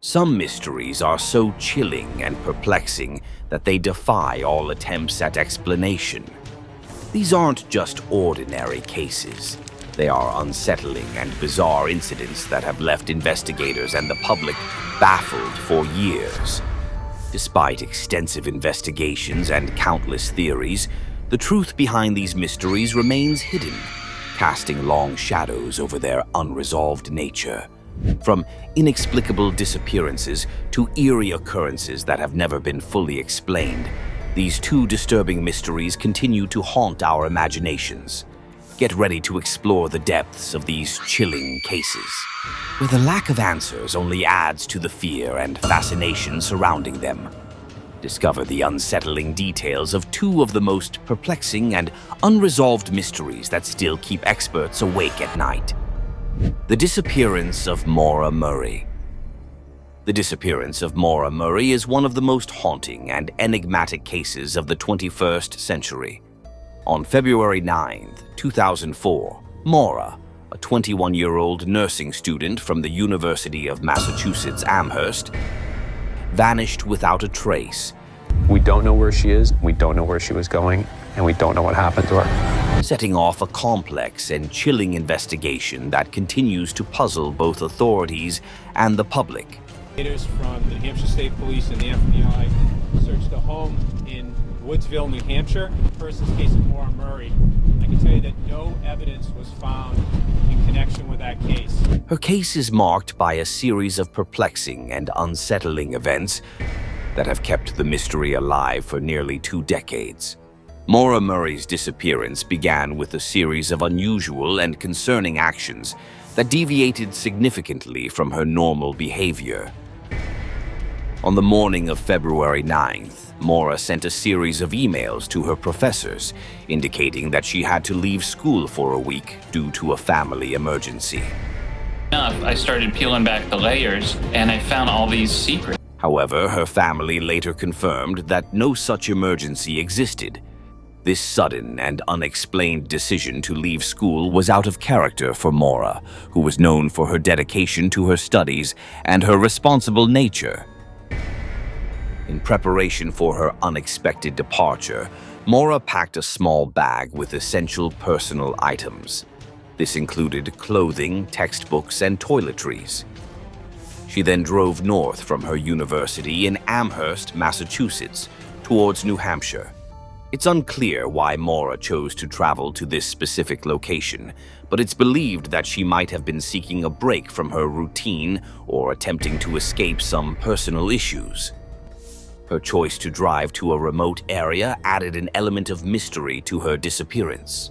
Some mysteries are so chilling and perplexing that they defy all attempts at explanation. These aren't just ordinary cases. They are unsettling and bizarre incidents that have left investigators and the public baffled for years. Despite extensive investigations and countless theories, the truth behind these mysteries remains hidden, casting long shadows over their unresolved nature. From inexplicable disappearances to eerie occurrences that have never been fully explained, these two disturbing mysteries continue to haunt our imaginations. Get ready to explore the depths of these chilling cases, where the lack of answers only adds to the fear and fascination surrounding them. Discover the unsettling details of two of the most perplexing and unresolved mysteries that still keep experts awake at night. The disappearance of Maura Murray. The disappearance of Maura Murray is one of the most haunting and enigmatic cases of the 21st century. On February 9, 2004, Maura, a 21-year-old nursing student from the University of Massachusetts Amherst, vanished without a trace. We don't know where she is, we don't know where she was going, and we don't know what happened to her. Setting off a complex and chilling investigation that continues to puzzle both authorities and the public. Investigators from the New Hampshire State Police and the FBI searched a home in Woodsville, New Hampshire. First, this case of Maura Murray. I can tell you that no evidence was found in connection with that case. Her case is marked by a series of perplexing and unsettling events that have kept the mystery alive for nearly 2 decades. Maura Murray's disappearance began with a series of unusual and concerning actions that deviated significantly from her normal behavior. On the morning of February 9th, Maura sent a series of emails to her professors indicating that she had to leave school for a week due to a family emergency. I started peeling back the layers and I found all these secrets. However, her family later confirmed that no such emergency existed. This sudden and unexplained decision to leave school was out of character for Maura, who was known for her dedication to her studies and her responsible nature. In preparation for her unexpected departure, Maura packed a small bag with essential personal items. This included clothing, textbooks, and toiletries. She then drove north from her university in Amherst, Massachusetts, towards New Hampshire. It's unclear why Maura chose to travel to this specific location, but it's believed that she might have been seeking a break from her routine or attempting to escape some personal issues. Her choice to drive to a remote area added an element of mystery to her disappearance.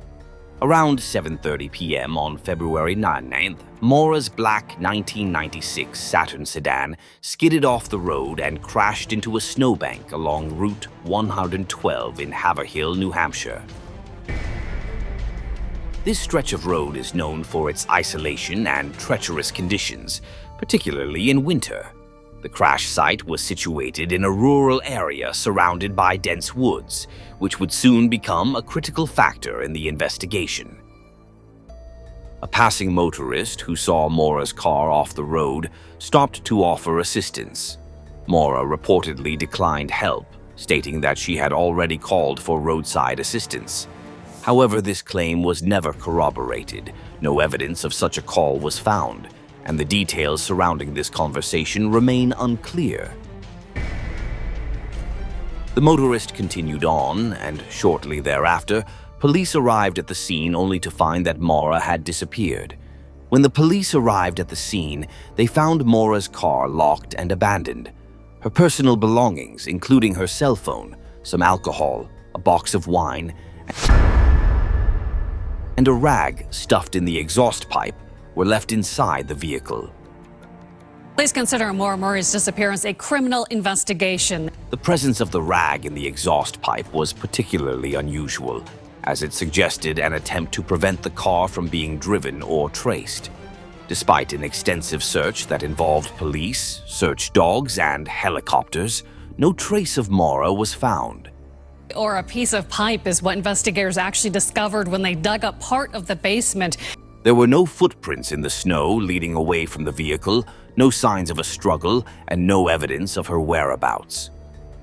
Around 7:30 p.m. on February 9th, Maura's black 1996 Saturn sedan skidded off the road and crashed into a snowbank along Route 112 in Haverhill, New Hampshire. This stretch of road is known for its isolation and treacherous conditions, particularly in winter. The crash site was situated in a rural area surrounded by dense woods, which would soon become a critical factor in the investigation. A passing motorist who saw Maura's car off the road stopped to offer assistance. Maura reportedly declined help, stating that she had already called for roadside assistance. However, this claim was never corroborated. No evidence of such a call was found, and the details surrounding this conversation remain unclear. The motorist continued on, and shortly thereafter, police arrived at the scene only to find that Maura had disappeared. When the police arrived at the scene, they found Maura's car locked and abandoned. Her personal belongings, including her cell phone, some alcohol, a box of wine, and a rag stuffed in the exhaust pipe, were left inside the vehicle. Police consider Maura Murray's disappearance a criminal investigation. The presence of the rag in the exhaust pipe was particularly unusual, as it suggested an attempt to prevent the car from being driven or traced. Despite an extensive search that involved police, search dogs, and helicopters, no trace of Maura was found. Or a piece of pipe is what investigators actually discovered when they dug up part of the basement. There were no footprints in the snow leading away from the vehicle, No signs of a struggle and no evidence of her whereabouts.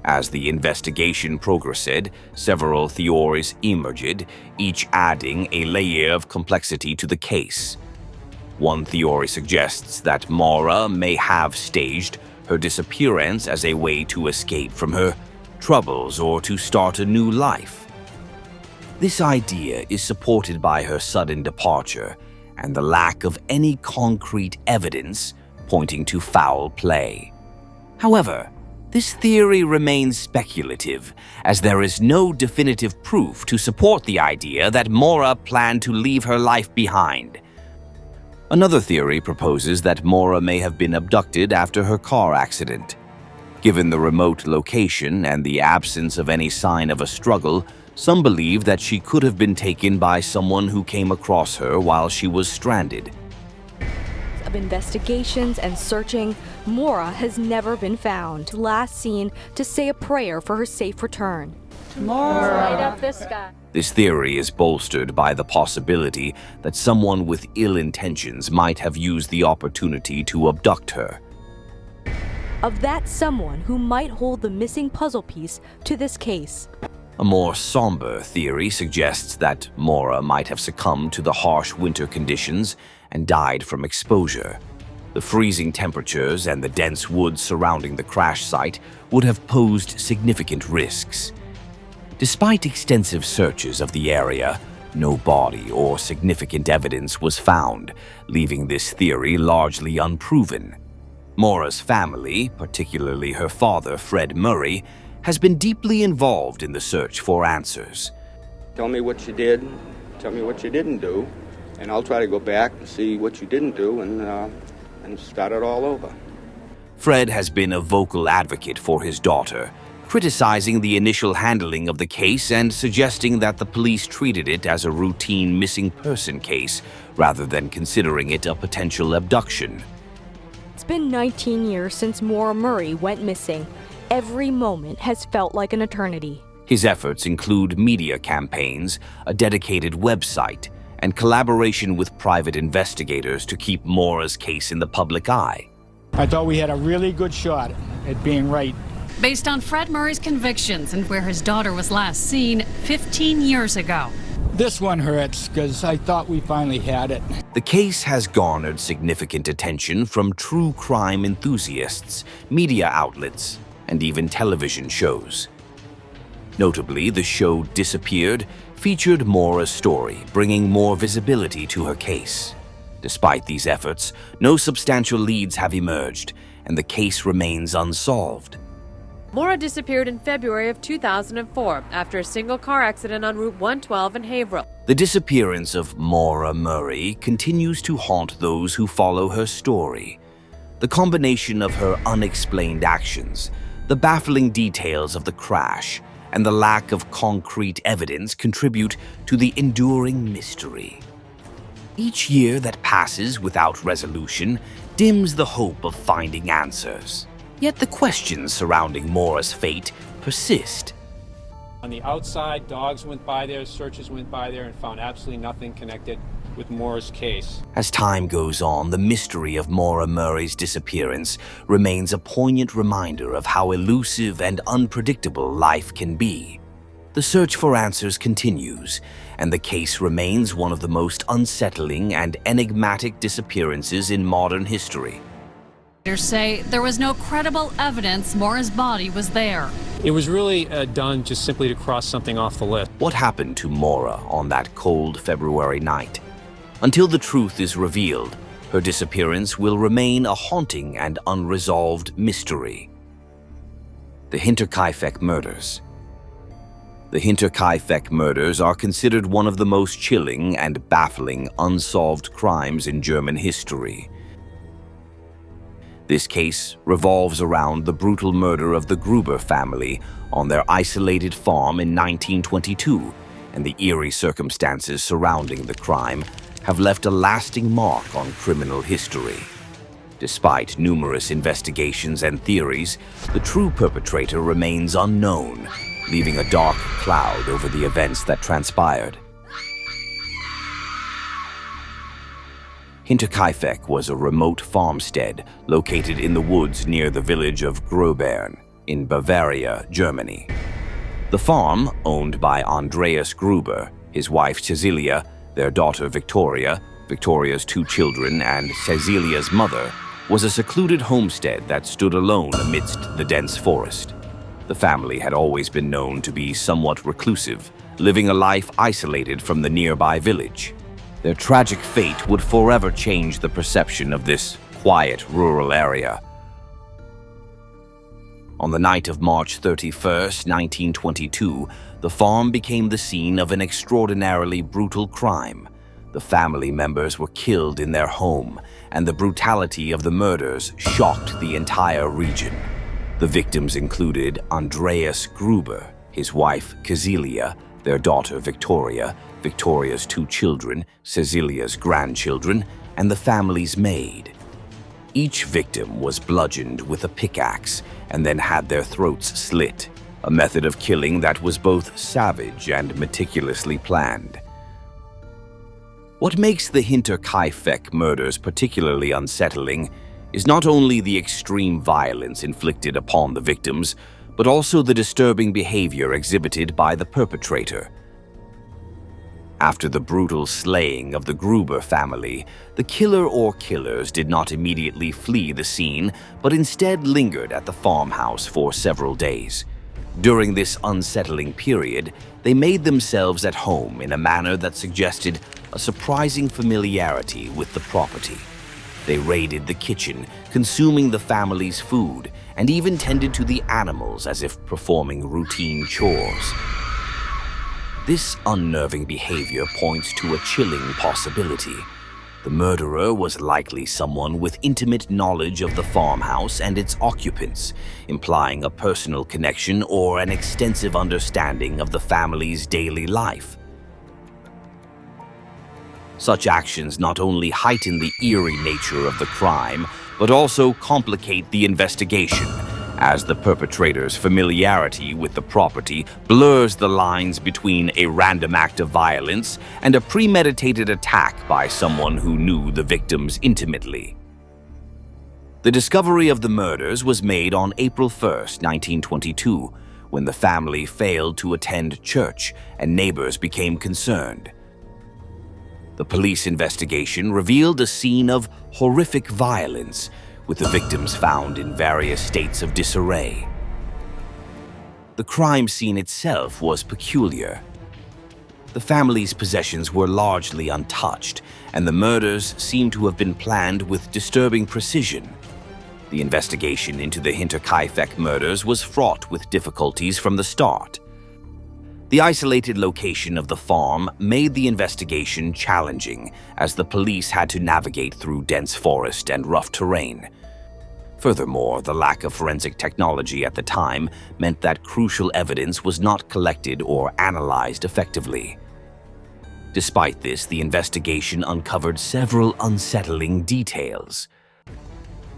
As the investigation progressed, several theories emerged, each adding a layer of complexity to the case. One theory suggests that Maura may have staged her disappearance as a way to escape from her troubles or to start a new life. This idea is supported by her sudden departure and the lack of any concrete evidence pointing to foul play. However, this theory remains speculative, as there is no definitive proof to support the idea that Maura planned to leave her life behind. Another theory proposes that Maura may have been abducted after her car accident. Given the remote location and the absence of any sign of a struggle, some believe that she could have been taken by someone who came across her while she was stranded. Of investigations and searching, Maura has never been found. Last seen to say a prayer for her safe return. Maura. Right up this guy. This theory is bolstered by the possibility that someone with ill intentions might have used the opportunity to abduct her. Of that someone who might hold the missing puzzle piece to this case. A more somber theory suggests that Maura might have succumbed to the harsh winter conditions and died from exposure. The freezing temperatures and the dense woods surrounding the crash site would have posed significant risks. Despite extensive searches of the area, no body or significant evidence was found, leaving this theory largely unproven. Maura's family, particularly her father, Fred Murray, has been deeply involved in the search for answers. Tell me what you did, tell me what you didn't do, and I'll try to go back and see what you didn't do and start it all over. Fred has been a vocal advocate for his daughter, criticizing the initial handling of the case and suggesting that the police treated it as a routine missing person case rather than considering it a potential abduction. It's been 19 years since Maura Murray went missing. Every moment has felt like an eternity. His efforts include media campaigns, a dedicated website, and collaboration with private investigators to keep Maura's case in the public eye. I thought we had a really good shot at being right. Based on Fred Murray's convictions and where his daughter was last seen 15 years ago. This one hurts because I thought we finally had it. The case has garnered significant attention from true crime enthusiasts, media outlets, and even television shows. Notably, the show Disappeared featured Maura's story, bringing more visibility to her case. Despite these efforts, no substantial leads have emerged, and the case remains unsolved. Maura disappeared in February of 2004 after a single car accident on Route 112 in Haverhill. The disappearance of Maura Murray continues to haunt those who follow her story. The combination of her unexplained actions, the baffling details of the crash, and the lack of concrete evidence contribute to the enduring mystery. Each year that passes without resolution dims the hope of finding answers. Yet the questions surrounding Maura's fate persist. On the outside, dogs went by there, searchers went by there, and found absolutely nothing connected with Maura's case. As time goes on, the mystery of Maura Murray's disappearance remains a poignant reminder of how elusive and unpredictable life can be. The search for answers continues, and the case remains one of the most unsettling and enigmatic disappearances in modern history. Investigators say there was no credible evidence Maura's body was there. It was really done just simply to cross something off the list. What happened to Maura on that cold February night? Until the truth is revealed, her disappearance will remain a haunting and unresolved mystery. The Hinterkaifeck murders. The Hinterkaifeck murders are considered one of the most chilling and baffling unsolved crimes in German history. This case revolves around the brutal murder of the Gruber family on their isolated farm in 1922, and the eerie circumstances surrounding the crime have left a lasting mark on criminal history. Despite numerous investigations and theories, the true perpetrator remains unknown, leaving a dark cloud over the events that transpired. Hinterkaifeck was a remote farmstead located in the woods near the village of Grobern in Bavaria, Germany. The farm, owned by Andreas Gruber, his wife Cecilia, their daughter Victoria, Victoria's 2 children, and Cecilia's mother, was a secluded homestead that stood alone amidst the dense forest. The family had always been known to be somewhat reclusive, living a life isolated from the nearby village. Their tragic fate would forever change the perception of this quiet rural area. On the night of March 31st, 1922, the farm became the scene of an extraordinarily brutal crime. The family members were killed in their home, and the brutality of the murders shocked the entire region. The victims included Andreas Gruber, his wife Cecilia, their daughter Victoria, Victoria's 2 children, Cecilia's grandchildren, and the family's maid. Each victim was bludgeoned with a pickaxe and then had their throats slit, a method of killing that was both savage and meticulously planned. What makes the Hinterkaifeck murders particularly unsettling is not only the extreme violence inflicted upon the victims, but also the disturbing behavior exhibited by the perpetrator. After the brutal slaying of the Gruber family, the killer or killers did not immediately flee the scene, but instead lingered at the farmhouse for several days. During this unsettling period, they made themselves at home in a manner that suggested a surprising familiarity with the property. They raided the kitchen, consuming the family's food, and even tended to the animals as if performing routine chores. This unnerving behavior points to a chilling possibility. The murderer was likely someone with intimate knowledge of the farmhouse and its occupants, implying a personal connection or an extensive understanding of the family's daily life. Such actions not only heighten the eerie nature of the crime, but also complicate the investigation, as the perpetrator's familiarity with the property blurs the lines between a random act of violence and a premeditated attack by someone who knew the victims intimately. The discovery of the murders was made on April 1st, 1922, when the family failed to attend church and neighbors became concerned. The police investigation revealed a scene of horrific violence, with the victims found in various states of disarray. The crime scene itself was peculiar. The family's possessions were largely untouched, and the murders seemed to have been planned with disturbing precision. The investigation into the Hinterkaifeck murders was fraught with difficulties from the start. The isolated location of the farm made the investigation challenging, as the police had to navigate through dense forest and rough terrain. Furthermore, the lack of forensic technology at the time meant that crucial evidence was not collected or analyzed effectively. Despite this, the investigation uncovered several unsettling details.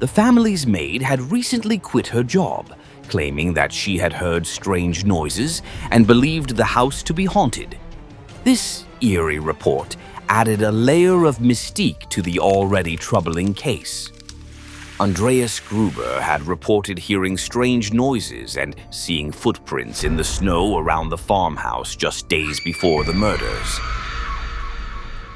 The family's maid had recently quit her job, claiming that she had heard strange noises and believed the house to be haunted. This eerie report added a layer of mystique to the already troubling case. Andreas Gruber had reported hearing strange noises and seeing footprints in the snow around the farmhouse just days before the murders.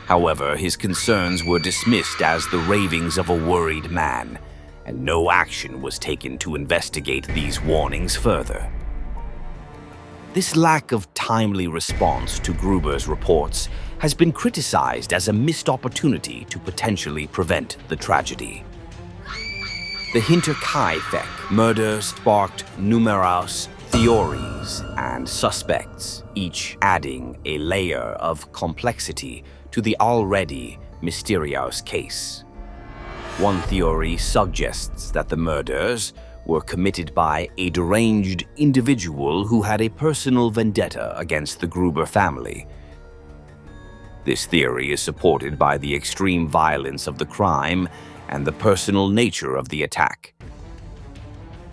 However, his concerns were dismissed as the ravings of a worried man, and no action was taken to investigate these warnings further. This lack of timely response to Gruber's reports has been criticized as a missed opportunity to potentially prevent the tragedy. The Hinterkaifeck murders sparked numerous theories and suspects, each adding a layer of complexity to the already mysterious case. One theory suggests that the murders were committed by a deranged individual who had a personal vendetta against the Gruber family. This theory is supported by the extreme violence of the crime and the personal nature of the attack.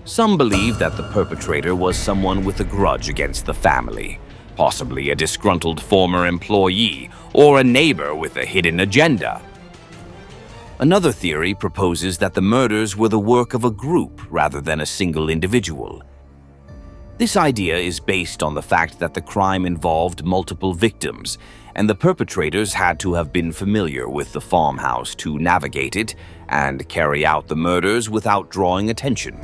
Some believe that the perpetrator was someone with a grudge against the family, possibly a disgruntled former employee or a neighbor with a hidden agenda. Another theory proposes that the murders were the work of a group rather than a single individual. This idea is based on the fact that the crime involved multiple victims, and the perpetrators had to have been familiar with the farmhouse to navigate it and carry out the murders without drawing attention.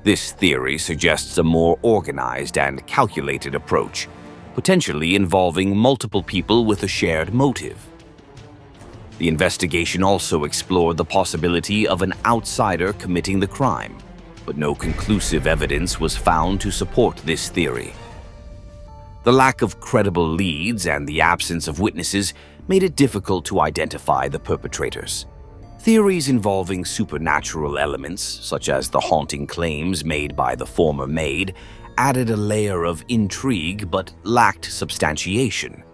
This theory suggests a more organized and calculated approach, potentially involving multiple people with a shared motive. The investigation also explored the possibility of an outsider committing the crime, but no conclusive evidence was found to support this theory. The lack of credible leads and the absence of witnesses made it difficult to identify the perpetrators. Theories involving supernatural elements, such as the haunting claims made by the former maid, added a layer of intrigue but lacked substantiation.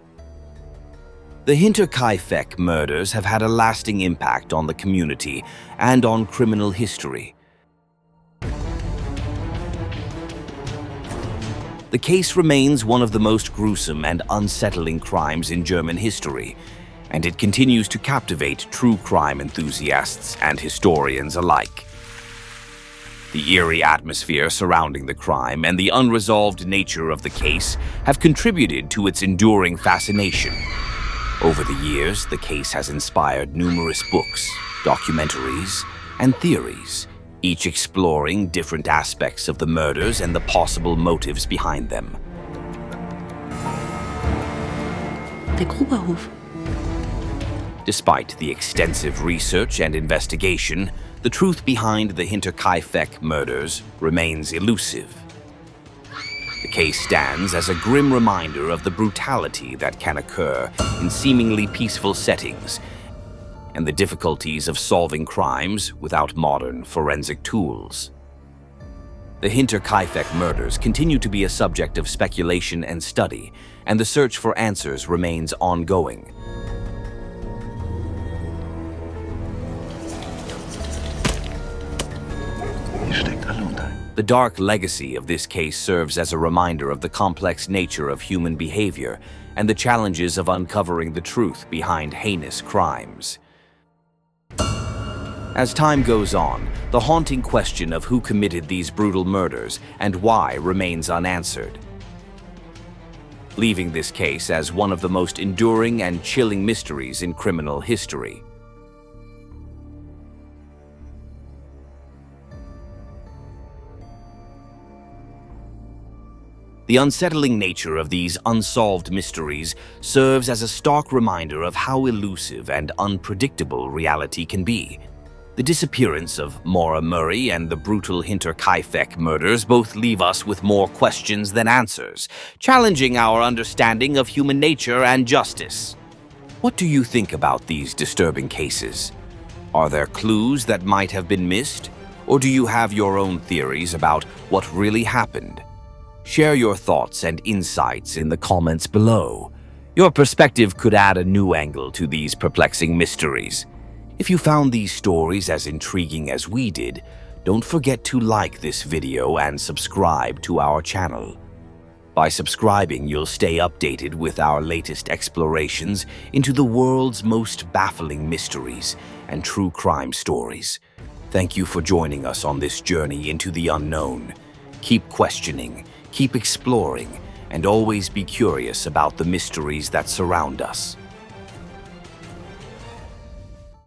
The Hinterkaifeck murders have had a lasting impact on the community and on criminal history. The case remains one of the most gruesome and unsettling crimes in German history, and it continues to captivate true crime enthusiasts and historians alike. The eerie atmosphere surrounding the crime and the unresolved nature of the case have contributed to its enduring fascination. Over the years, the case has inspired numerous books, documentaries, and theories, each exploring different aspects of the murders and the possible motives behind them. Despite the extensive research and investigation, the truth behind the Hinterkaifeck murders remains elusive. The case stands as a grim reminder of the brutality that can occur in seemingly peaceful settings and the difficulties of solving crimes without modern forensic tools. The Hinterkaifeck murders continue to be a subject of speculation and study, and the search for answers remains ongoing. The dark legacy of this case serves as a reminder of the complex nature of human behavior and the challenges of uncovering the truth behind heinous crimes. As time goes on, the haunting question of who committed these brutal murders and why remains unanswered, leaving this case as one of the most enduring and chilling mysteries in criminal history. The unsettling nature of these unsolved mysteries serves as a stark reminder of how elusive and unpredictable reality can be. The disappearance of Maura Murray and the brutal Hinterkaifeck murders both leave us with more questions than answers, challenging our understanding of human nature and justice. What do you think about these disturbing cases? Are there clues that might have been missed? Or do you have your own theories about what really happened? Share your thoughts and insights in the comments below. Your perspective could add a new angle to these perplexing mysteries. If you found these stories as intriguing as we did, don't forget to like this video and subscribe to our channel. By subscribing, you'll stay updated with our latest explorations into the world's most baffling mysteries and true crime stories. Thank you for joining us on this journey into the unknown. Keep questioning, keep exploring, and always be curious about the mysteries that surround us.